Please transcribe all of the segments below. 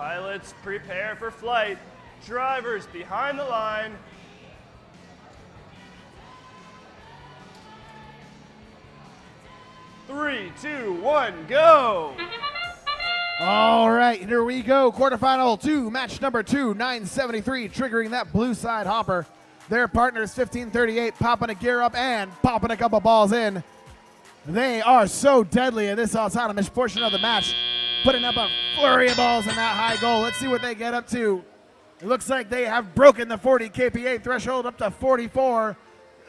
Pilots, prepare for flight. Drivers behind the line. Three, two, one, go! All right, here we go. Quarterfinal 2, match number 2, 973, triggering that blue side hopper. Their partners 1538, popping a gear up and popping a couple balls in. They are so deadly in this autonomous portion of the match, putting up a flurry of balls in that high goal. Let's see what they get up to. It looks like they have broken the 40 kPa threshold up to 44.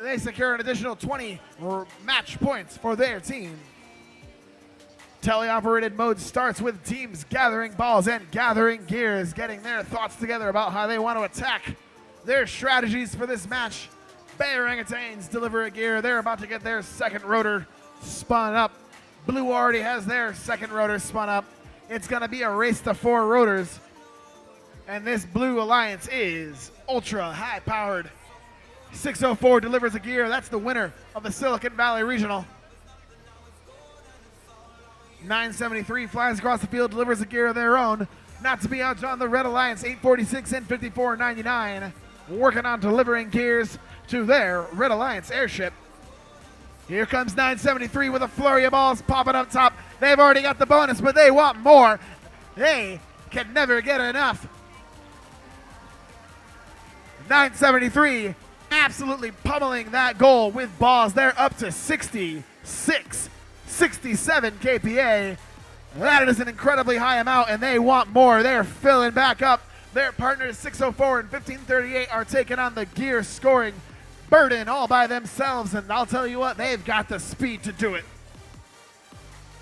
They secure an additional 20 match points for their team. Teleoperated mode starts with teams gathering balls and gathering gears, getting their thoughts together about how they want to attack. Their strategies for this match. Bay Orangutans deliver a gear. They're about to get their second rotor spun up. Blue already has their second rotor spun up. It's going to be a race to 4 rotors. And this Blue Alliance is ultra high-powered. 604 delivers a gear. That's the winner of the Silicon Valley Regional. 973 flies across the field, delivers a gear of their own. Not to be outdone, the Red Alliance 846 and 5499 working on delivering gears to their Red Alliance airship. Here comes 973 with a flurry of balls popping up top. They've already got the bonus, but they want more. They can never get enough. 973 absolutely pummeling that goal with balls. They're up to 66, 67 kPa. That is an incredibly high amount, and they want more. They're filling back up. Their partners 604 and 1538 are taking on the gear scoring burden all by themselves, and I'll tell you what, they've got the speed to do it.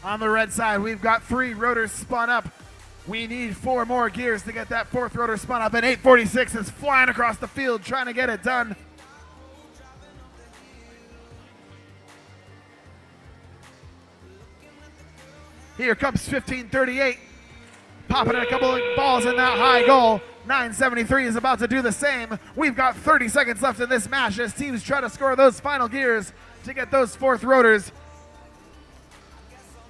On the red side, we've got 3 rotors spun up. We need 4 more gears to get that 4th rotor spun up, and 846 is flying across the field trying to get it done. Here comes 1538, popping a couple of balls in that high goal. 973 is about to do the same. We've got 30 seconds left in this match as teams try to score those final gears to get those 4th rotors.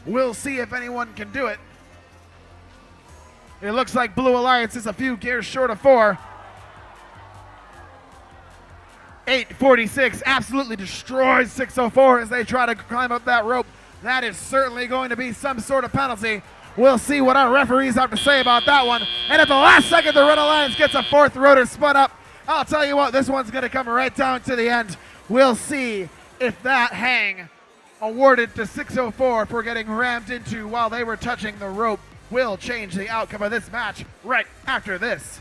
We'll see if anyone can do it. It looks like Blue Alliance is a few gears short of 4. 846 absolutely destroys 604 as they try to climb up that rope. That is certainly going to be some sort of penalty. We'll see what our referees have to say about that one. And at the last second, the Red Alliance gets a 4th rotor spun up. I'll tell you what, this one's going to come right down to the end. We'll see if that hang awarded to 604 for getting rammed into while they were touching the rope will change the outcome of this match right after this.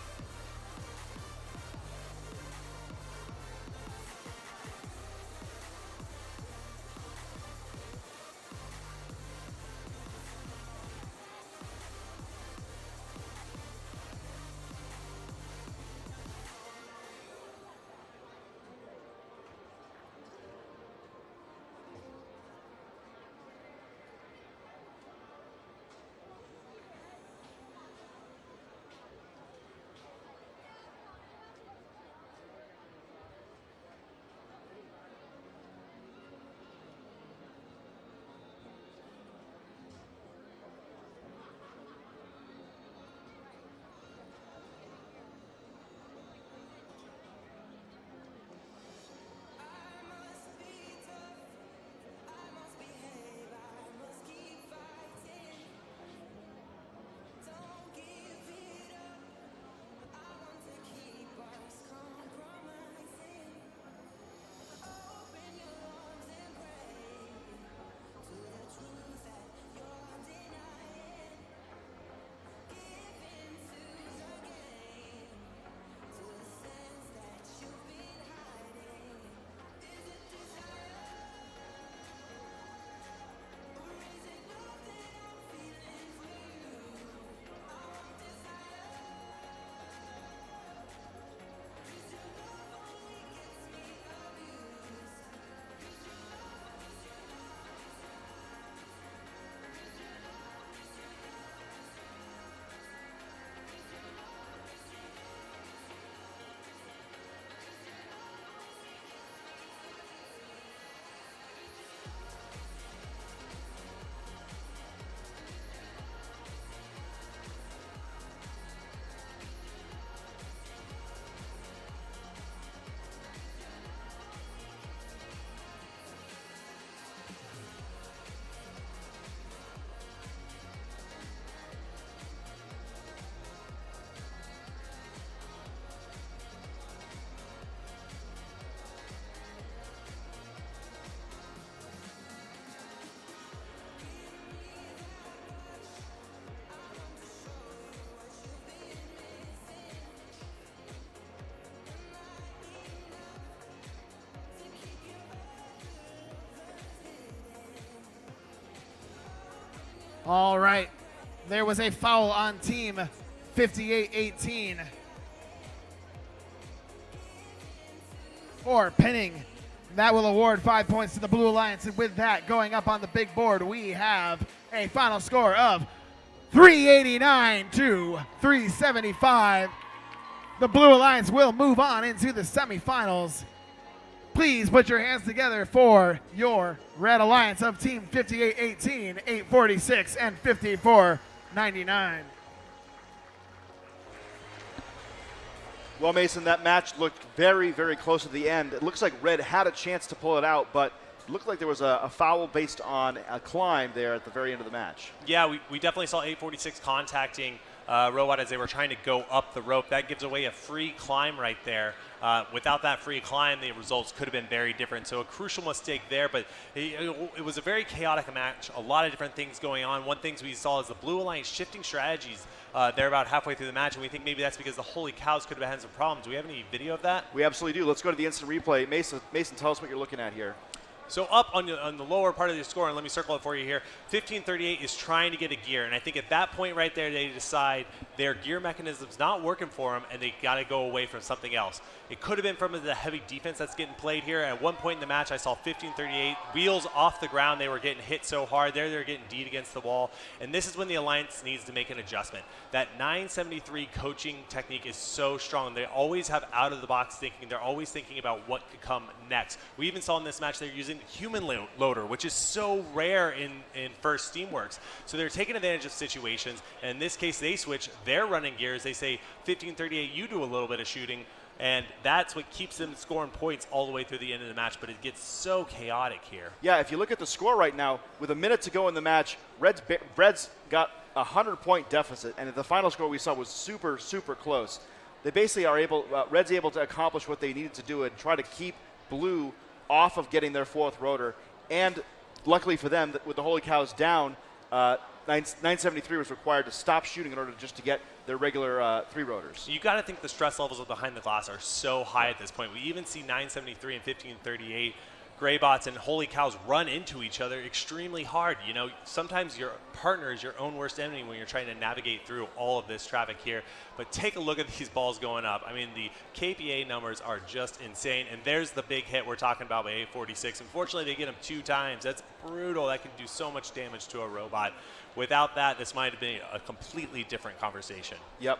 All right. There was a foul on team 58-18 for pinning. That will award 5 points to the Blue Alliance. And with that, going up on the big board, we have a final score of 389 to 375. The Blue Alliance will move on into the semifinals. Please put your hands together for your Red Alliance of Team 58-18, 846, and 54-99. Well, Mason, that match looked very, very close at the end. It looks like Red had a chance to pull it out, but it looked like there was a foul based on a climb there at the very end of the match. Yeah, we definitely saw 846 contacting Robot as they were trying to go up the rope. That gives away a free climb right there. Without that free climb, the results could have been very different. So a crucial mistake there, but it was a very chaotic match. A lot of different things going on. One thing we saw is the Blue Alliance shifting strategies. They're about halfway through the match, and we think maybe that's because the Holy Cows could have had some problems. Do we have any video of that? We absolutely do. Let's go to the instant replay. Mason, tell us what you're looking at here. So up on the lower part of the score, and let me circle it for you here, 1538 is trying to get a gear. And I think at that point right there, they decide their gear mechanism's not working for them, and they got to go away from something else. It could have been from the heavy defense that's getting played here. At one point in the match, I saw 1538 wheels off the ground. They were getting hit so hard. They're getting D'd against the wall. And this is when the Alliance needs to make an adjustment. That 973 coaching technique is so strong. They always have out-of-the-box thinking. They're always thinking about what could come next. We even saw in this match they're using human loader, which is so rare in first Steamworks. So they're taking advantage of situations. And in this case, they switch their running gears. They say, 1538, you do a little bit of shooting. And that's what keeps them scoring points all the way through the end of the match, but it gets so chaotic here. Yeah, if you look at the score right now, with a minute to go in the match, Red's got a 100-point deficit, and the final score we saw was super, super close. They basically are able, Red's able to accomplish what they needed to do and try to keep Blue off of getting their fourth rotor. And luckily for them, with the Holy Cows down, 973 was required to stop shooting in order just to get their regular three rotors. You got to think the stress levels of behind the glass are so high at this point. We even see 973 and 1538 Greybots and Holy Cows run into each other extremely hard. You know, sometimes your partner is your own worst enemy when you're trying to navigate through all of this traffic here. But take a look at these balls going up. I mean, the KPA numbers are just insane. And there's the big hit we're talking about by 846. Unfortunately, they get him 2 times. That's brutal. That can do so much damage to a robot. Without that, this might have been a completely different conversation. Yep.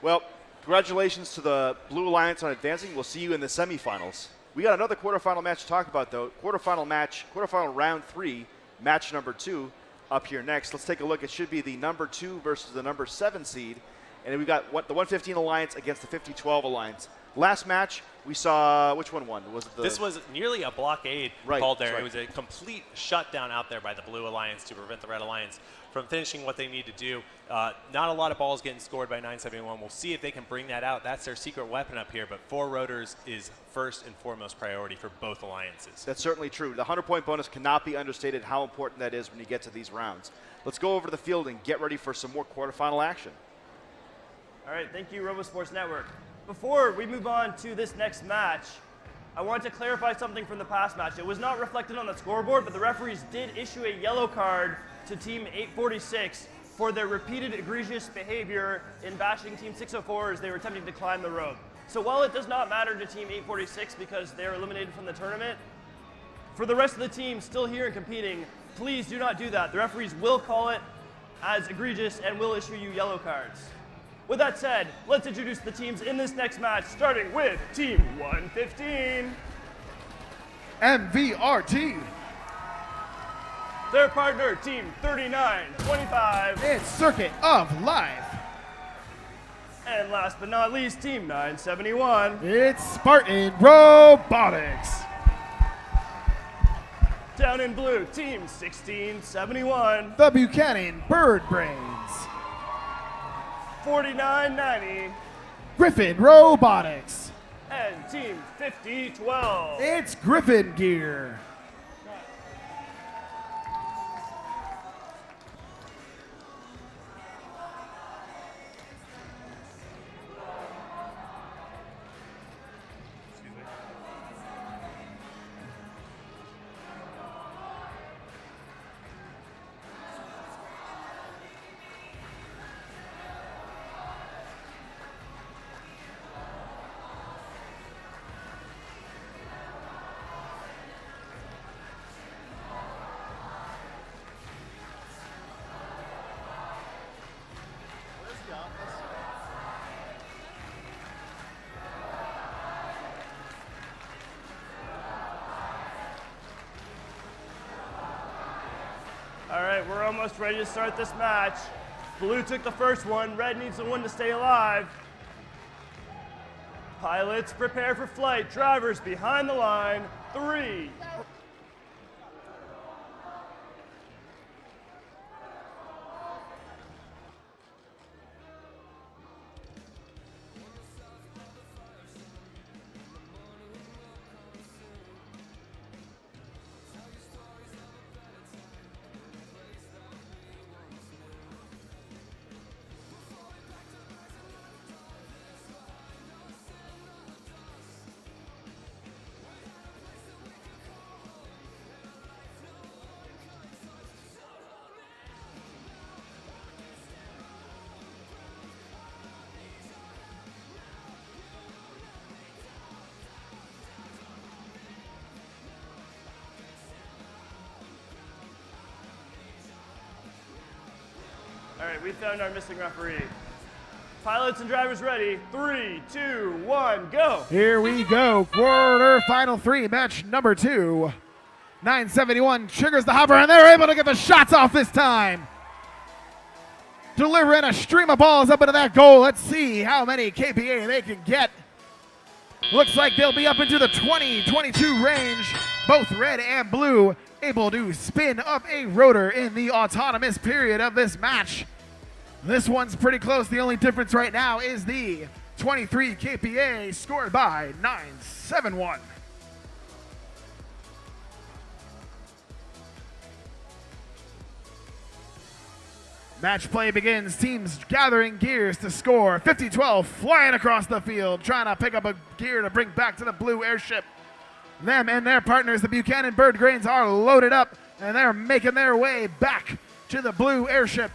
Well, congratulations to the Blue Alliance on advancing. We'll see you in the semifinals. We got another quarterfinal match to talk about, though. Quarterfinal round 3, match number 2 up here next. Let's take a look. It should be the number 2 versus the number 7 seed. And then we got the 115 Alliance against the 5012 Alliance. Last match, we saw, which one won? Was it this was nearly a blockade called there. Right. It was a complete shutdown out there by the Blue Alliance to prevent the Red Alliance from finishing what they need to do. Not a lot of balls getting scored by 971. We'll see if they can bring that out. That's their secret weapon up here, but 4 rotors is first and foremost priority for both alliances. That's certainly true. The 100-point bonus cannot be understated how important that is when you get to these rounds. Let's go over to the field and get ready for some more quarterfinal action. All right, thank you, RoboSports Network. Before we move on to this next match, I wanted to clarify something from the past match. It was not reflected on the scoreboard, but the referees did issue a yellow card to Team 846 for their repeated egregious behavior in bashing Team 604 as they were attempting to climb the rope. So while it does not matter to Team 846 because they are eliminated from the tournament, for the rest of the team still here and competing, please do not do that. The referees will call it as egregious and will issue you yellow cards. With that said, let's introduce the teams in this next match, starting with Team 115. MVRT. Their partner, Team 3925. It's Circuit of Life. And last but not least, Team 971. It's Spartan Robotics. Down in blue, Team 1671. The Buchanan Bird Brains. 4990. Griffin Robotics. And Team 5012. It's Griffin Gear. All right, we're almost ready to start this match. Blue took the first one. Red needs to win to stay alive. Pilots, prepare for flight. Drivers behind the line. 3. All right, we found our missing referee. Pilots and drivers ready. 3, 2, 1, go. Here we go. Quarter final 3, match number 2. 971 triggers the hopper, and they're able to get the shots off this time. Delivering a stream of balls up into that goal. Let's see how many KPA they can get. Looks like they'll be up into the 20-22 range. Both red and blue able to spin up a rotor in the autonomous period of this match. This one's pretty close. The only difference right now is the 23 KPA scored by 971. Match play begins. Teams gathering gears to score. 50-12 flying across the field, trying to pick up a gear to bring back to the blue airship. Them and their partners, the Buchanan Bird Grains, are loaded up, and they're making their way back to the blue airship.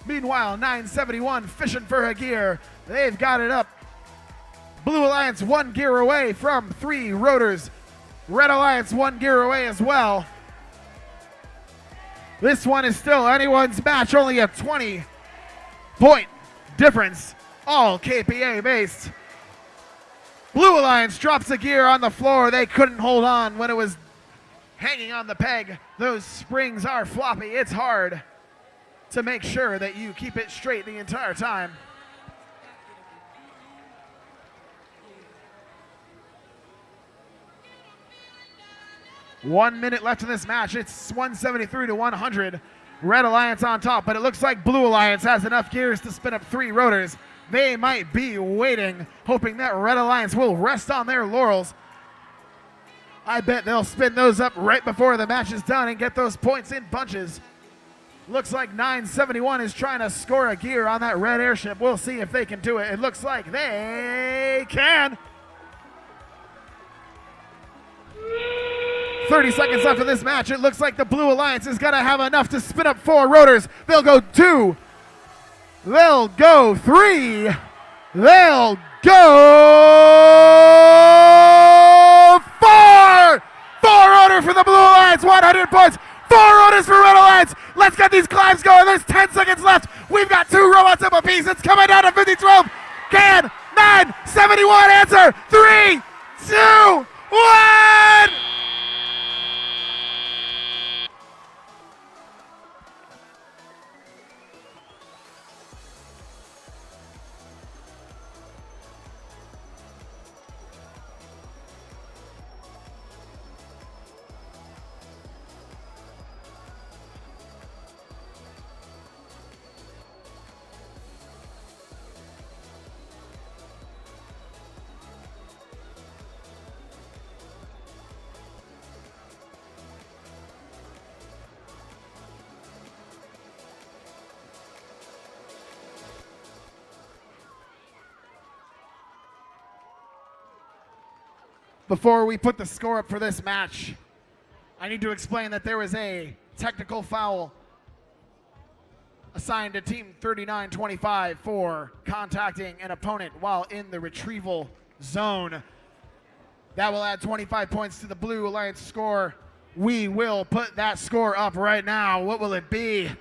Meanwhile, 971 fishing for a gear. They've got it up. Blue Alliance 1 gear away from 3 rotors. Red Alliance 1 gear away as well. This one is still anyone's match, only a 20-point difference, all KPA based. Blue Alliance drops a gear on the floor. They couldn't hold on when it was hanging on the peg. Those springs are floppy. It's hard to make sure that you keep it straight the entire time. One minute left in this match. It's 173-100. Red Alliance on top, but it looks like Blue Alliance has enough gears to spin up 3 rotors. They might be waiting, hoping that Red Alliance will rest on their laurels. I bet they'll spin those up right before the match is done and get those points in bunches. Looks like 971 is trying to score a gear on that red airship. We'll see if they can do it. It looks like they can. 30 seconds left in this match. It looks like the Blue Alliance is going to have enough to spin up 4 rotors. They'll go 2. They'll go 3. They'll go 4. 4 rotors for the Blue Alliance. 100 points. 4 rotors for Red Alliance. Let's get these climbs going. There's 10 seconds left. We've got 2 robots up a piece. It's coming down to 50-12. Can 971 answer? 3, 2, 1. Before we put the score up for this match, I need to explain that there was a technical foul assigned to Team 3925 for contacting an opponent while in the retrieval zone. That will add 25 points to the Blue Alliance score. We will put that score up right now. What will it be?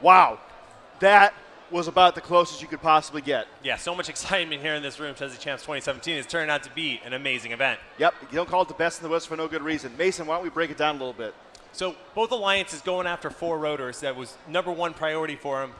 Wow, that was about the closest you could possibly get. Yeah, so much excitement here in this room. Chezy Champs 2017 has turned out to be an amazing event. Yep, you don't call it the best in the West for no good reason. Mason, why don't we break it down a little bit? So both alliances going after 4 rotors. That was #1 priority for them.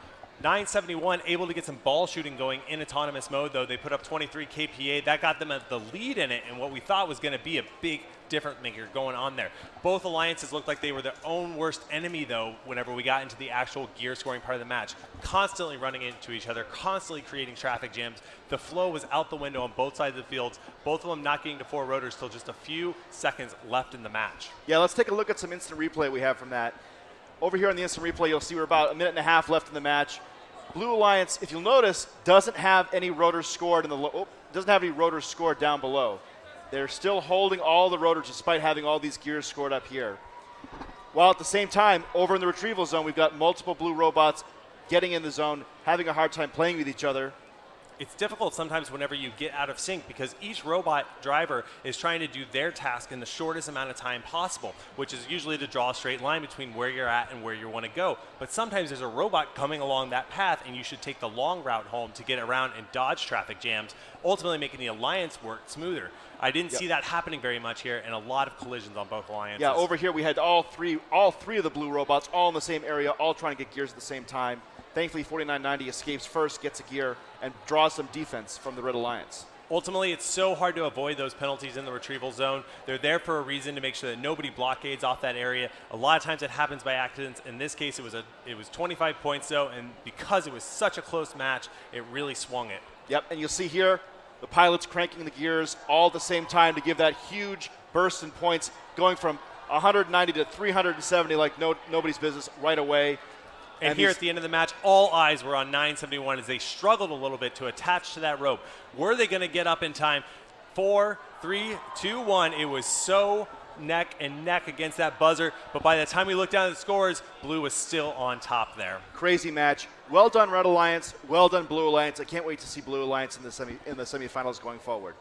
971 able to get some ball shooting going in autonomous mode, though. They put up 23 KPA. That got them at the lead in it, and what we thought was going to be a big difference maker going on there. Both alliances looked like they were their own worst enemy, though, whenever we got into the actual gear scoring part of the match. Constantly running into each other, constantly creating traffic jams. The flow was out the window on both sides of the fields, both of them not getting to 4 rotors till just a few seconds left in the match. Yeah, let's take a look at some instant replay we have from that. Over here on the instant replay, you'll see we're about 1.5 minutes left in the match. Blue Alliance, if you'll notice, doesn't have any rotors scored in the doesn't have any rotors scored down below. They're still holding all the rotors despite having all these gears scored up here. While at the same time, over in the retrieval zone, we've got multiple blue robots getting in the zone, having a hard time playing with each other. It's difficult sometimes whenever you get out of sync because each robot driver is trying to do their task in the shortest amount of time possible, which is usually to draw a straight line between where you're at and where you want to go. But sometimes there's a robot coming along that path and you should take the long route home to get around and dodge traffic jams, ultimately making the alliance work smoother. I didn't see that happening very much here, and a lot of collisions on both alliances. Yeah, over here we had all three of the blue robots all in the same area, all trying to get gears at the same time. Thankfully, 4990 escapes first, gets a gear, and draws some defense from the Red Alliance. Ultimately, it's so hard to avoid those penalties in the retrieval zone. They're there for a reason to make sure that nobody blockades off that area. A lot of times it happens by accidents. In this case, it was 25 points, though, and because it was such a close match, it really swung it. Yep, and you'll see here the pilots cranking the gears all at the same time to give that huge burst in points, going from 190 to 370 like nobody's business right away. And here at the end of the match, all eyes were on 971 as they struggled a little bit to attach to that rope. Were they going to get up in time? 4, 3, 2, 1. It was so neck and neck against that buzzer. But by the time we looked down at the scores, Blue was still on top there. Crazy match. Well done, Red Alliance. Well done, Blue Alliance. I can't wait to see Blue Alliance in the semifinals going forward.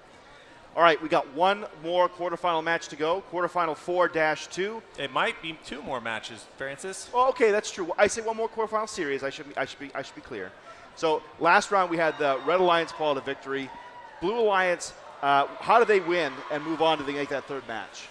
All right, we got one more quarterfinal match to go. Quarterfinal 4-2. It might be 2 more matches, Francis. Oh, okay, that's true. I say one more quarterfinal series. I should be clear. So last round we had the Red Alliance call it a victory. Blue Alliance, how do they win and move on to make that 3rd match?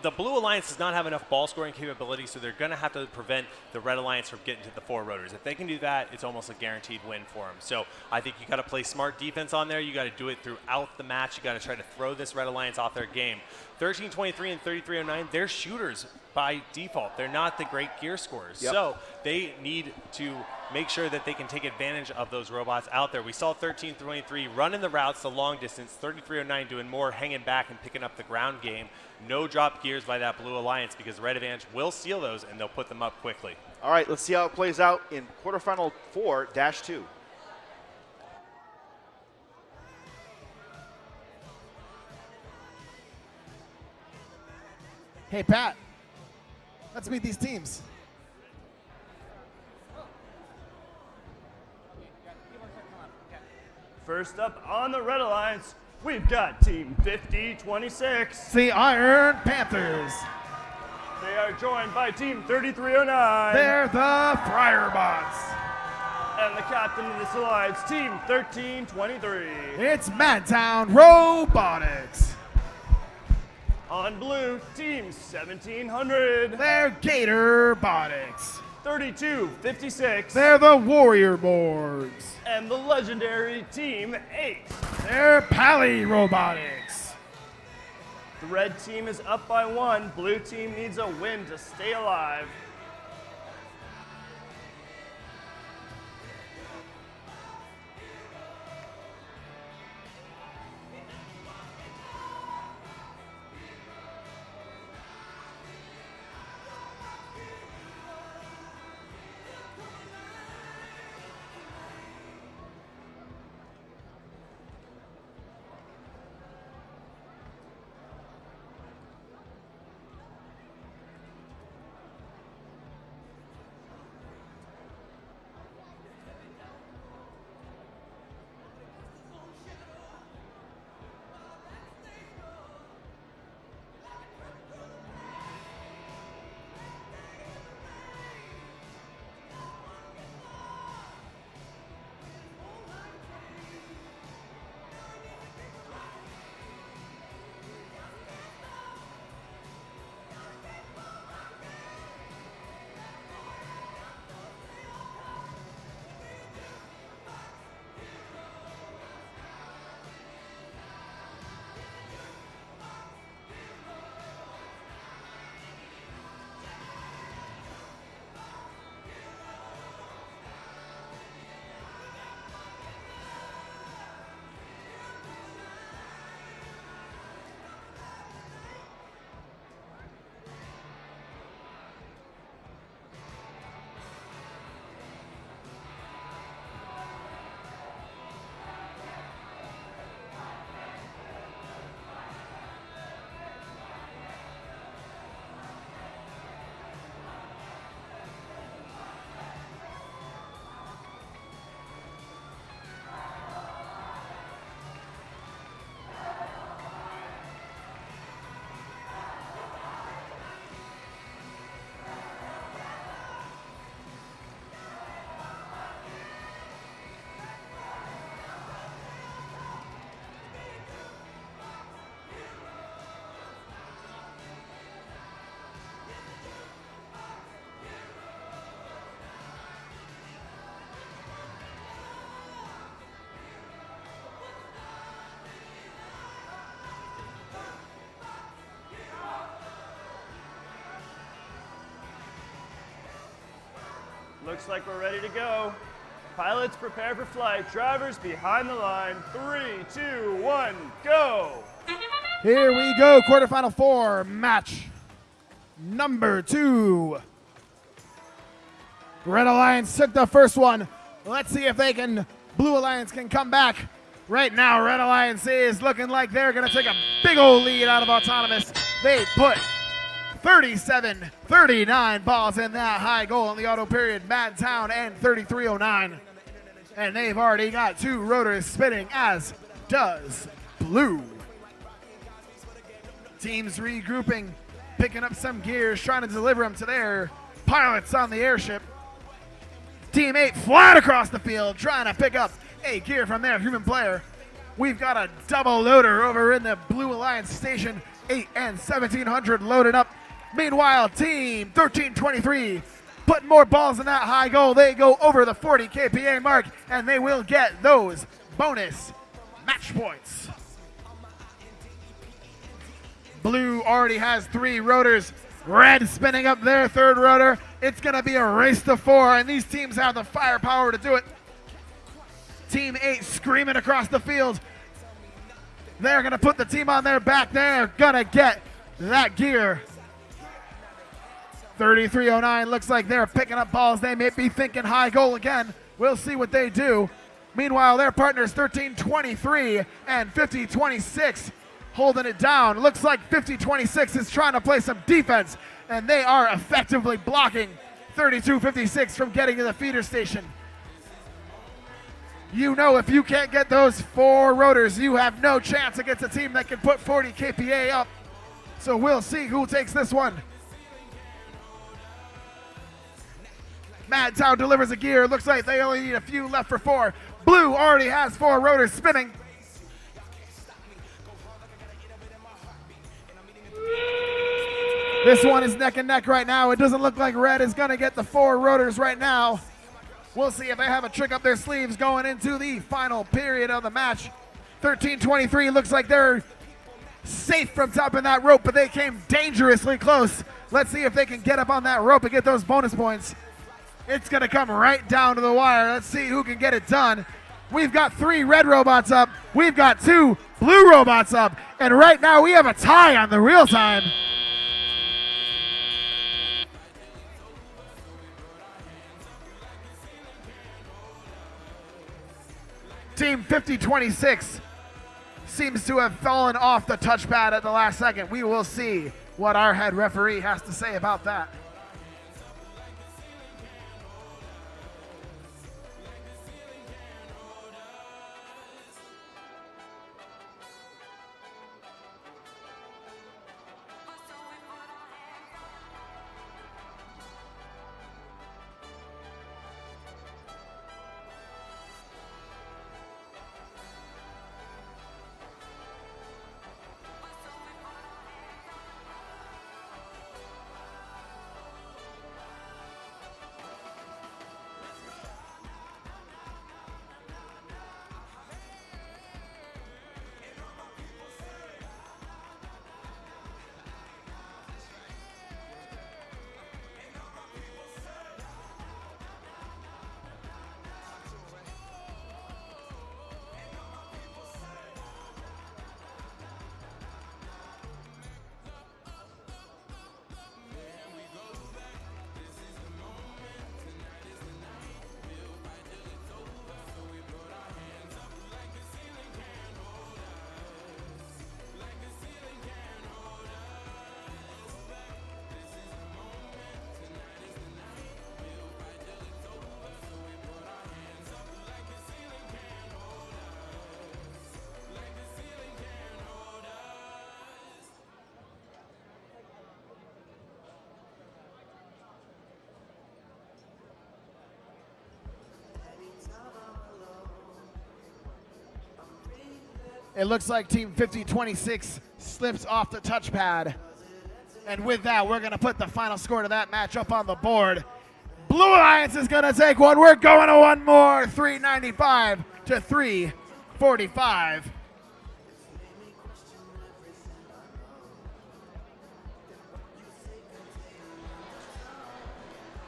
The Blue Alliance does not have enough ball scoring capability, so they're going to have to prevent the Red Alliance from getting to the 4 rotors. If they can do that, it's almost a guaranteed win for them. So I think you got to play smart defense on there. You got to do it throughout the match. You got to try to throw this Red Alliance off their game. 1323 and 3309, they're shooters by default. They're not the great gear scorers. Yep. So they need to make sure that they can take advantage of those robots out there. We saw 1323 running the routes the long distance, 3309 doing more hanging back and picking up the ground game. No drop gears by that Blue Alliance because Red Advantage will steal those and they'll put them up quickly. All right, let's see how it plays out in quarterfinal 4-2. Hey, Pat, let's meet these teams. First up on the Red Alliance, we've got Team 5026. The Iron Panthers. They are joined by Team 3309. They're the Friarbots. And the captain of this alliance, Team 1323. It's Madtown Robotics. On blue, Team 1700. They're Gator Botics. 3256. They're the Warrior Boards. And the legendary Team 8. They're Pally Robotics. The red team is up by 1. Blue team needs a win to stay alive. Looks like we're ready to go. Pilots prepare for flight. Drivers behind the line. 3, 2, 1, go! Here we go, quarterfinal 4, match number 2. Red Alliance took the first one. Let's see if Blue Alliance can come back. Right now, Red Alliance is looking like they're gonna take a big old lead out of Autonomous. They put 37-39 balls in that high goal in the auto period. Madtown and 3309. And they've already got 2 rotors spinning, as does Blue. Teams regrouping, picking up some gears, trying to deliver them to their pilots on the airship. Team 8 flat across the field, trying to pick up a gear from their human player. We've got a double loader over in the Blue Alliance station. 8 and 1700 loaded up. Meanwhile, Team 1323 putting more balls in that high goal. They go over the 40 kPa mark, and they will get those bonus match points. Blue already has 3 rotors. Red spinning up their 3rd rotor. It's going to be a race to 4, and these teams have the firepower to do it. Team 8 screaming across the field. They're going to put the team on their back. They're going to get that gear. 3309 looks like they're picking up balls. They may be thinking high goal again. We'll see what they do. Meanwhile, their partners 1323 and 5026 holding it down. Looks like 5026 is trying to play some defense, and they are effectively blocking 3256 from getting to the feeder station. You know, if you can't get those 4 rotors, you have no chance against a team that can put 40 kPa up. So we'll see who takes this one. Madtown delivers a gear. Looks like they only need a few left for 4. Blue already has 4 rotors spinning. This one is neck and neck right now. It doesn't look like Red is going to get the 4 rotors right now. We'll see if they have a trick up their sleeves going into the final period of the match. 1323 looks like they're safe from topping that rope, but they came dangerously close. Let's see if they can get up on that rope and get those bonus points. It's going to come right down to the wire. Let's see who can get it done. We've got 3 red robots up. We've got 2 blue robots up. And right now we have a tie on the real time. Team 5026 seems to have fallen off the touchpad at the last second. We will see what our head referee has to say about that. It looks like Team 5026 slips off the touchpad. And with that, we're going to put the final score to that match up on the board. Blue Alliance is going to take one. We're going to one more. 395 to 345.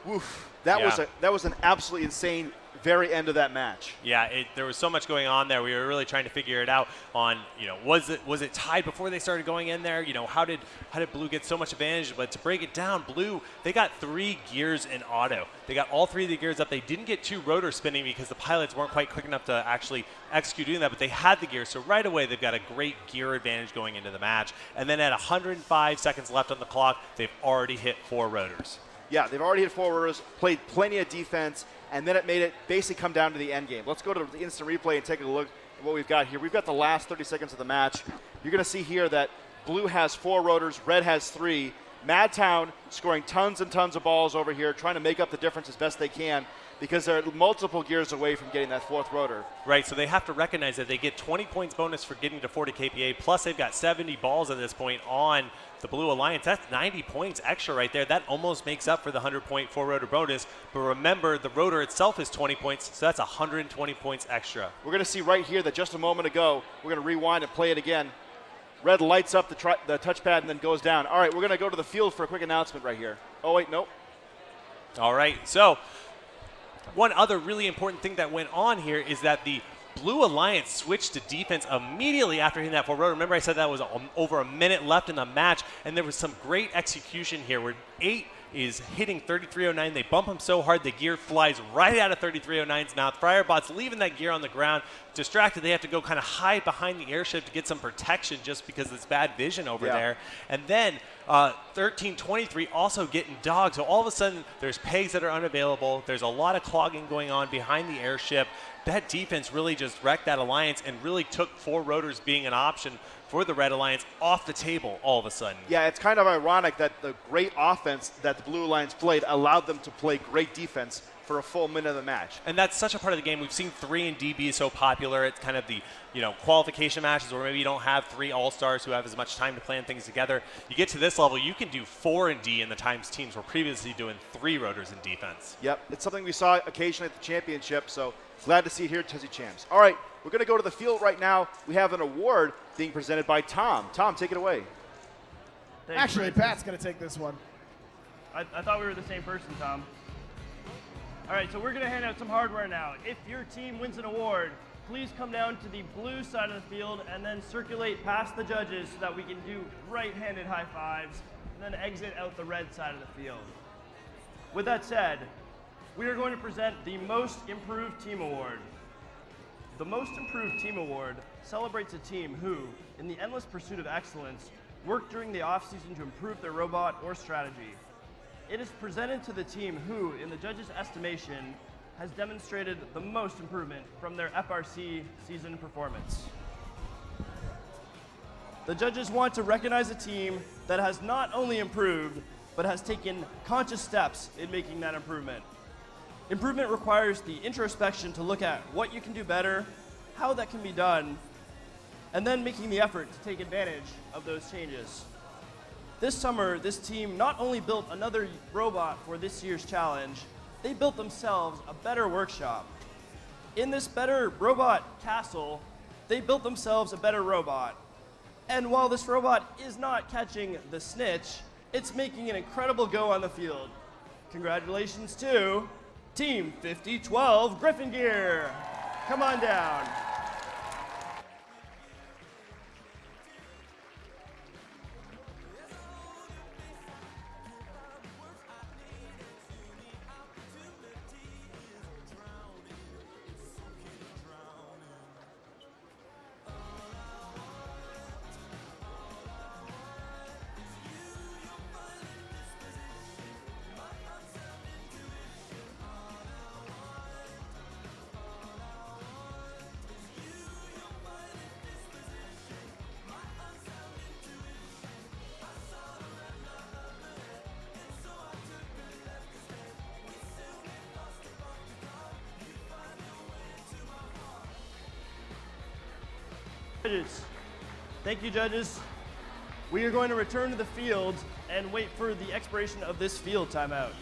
Woof. That was an absolutely insane very end of that match. Yeah, there was so much going on there. We were really trying to figure it out on, was it tied before they started going in there? How did Blue get so much advantage? But to break it down, Blue, they got 3 gears in auto. They got all 3 of the gears up. They didn't get 2 rotor spinning because the pilots weren't quite quick enough to actually execute doing that, but they had the gear. So right away, they've got a great gear advantage going into the match. And then at 105 seconds left on the clock, they've already hit 4 rotors. Yeah, they've already hit 4 rotors, played plenty of defense, and then it made it basically come down to the end game. Let's go to the instant replay and take a look at what we've got here. We've got the last 30 seconds of the match. You're going to see here that Blue has 4 rotors, Red has 3. Madtown scoring tons and tons of balls over here, trying to make up the difference as best they can because they're multiple gears away from getting that 4th rotor. Right, so they have to recognize that they get 20 points bonus for getting to 40 kPa, plus they've got 70 balls at this point on the Blue Alliance. That's 90 points extra right there. That almost makes up for the 100-point 4-rotor bonus. But remember, the rotor itself is 20 points, so that's 120 points extra. We're going to see right here that just a moment ago, we're going to rewind and play it again. Red lights up the touchpad and then goes down. All right, we're going to go to the field for a quick announcement right here. Oh, wait, nope. All right, so one other really important thing that went on here is that the Blue Alliance switched to defense immediately after hitting that 4-rotor. Remember I said that was over a minute left in the match, and there was some great execution here where 8 is hitting 3309. They bump him so hard the gear flies right out of 3309's mouth. Firebot's leaving that gear on the ground. Distracted, they have to go kind of hide behind the airship to get some protection just because of this bad vision over there. And then 1323 also getting dogged. So all of a sudden, there's pegs that are unavailable. There's a lot of clogging going on behind the airship. That defense really just wrecked that alliance and really took 4 rotors being an option for the Red Alliance off the table all of a sudden. Yeah, it's kind of ironic that the great offense that the Blue Alliance played allowed them to play great defense for a full minute of the match. And that's such a part of the game. We've seen 3 and D be so popular. It's kind of the qualification matches where maybe you don't have 3 all-stars who have as much time to plan things together. You get to this level, you can do 4 and D in the times teams were previously doing 3 rotors in defense. Yep, it's something we saw occasionally at the championship, so glad to see it here at Chezy Champs. All right, we're going to go to the field right now. We have an award being presented by Tom. Tom, take it away. Thanks, Actually, Chris. Pat's going to take this one. I thought we were the same person, Tom. All right, so we're going to hand out some hardware now. If your team wins an award, please come down to the blue side of the field and then circulate past the judges so that we can do right-handed high fives and then exit out the red side of the field. With that said, we are going to present the Most Improved Team Award. The Most Improved Team Award celebrates a team who, in the endless pursuit of excellence, worked during the off-season to improve their robot or strategy. It is presented to the team who, in the judges' estimation, has demonstrated the most improvement from their FRC season performance. The judges want to recognize a team that has not only improved, but has taken conscious steps in making that improvement. Improvement requires the introspection to look at what you can do better, how that can be done, and then making the effort to take advantage of those changes. This summer, this team not only built another robot for this year's challenge, they built themselves a better workshop. In this better robot castle, they built themselves a better robot. And while this robot is not catching the snitch, it's making an incredible go on the field. Congratulations to Team 5012 Griffin Gear. Come on down. Judges. Thank you, judges. We are going to return to the field and wait for the expiration of this field timeout.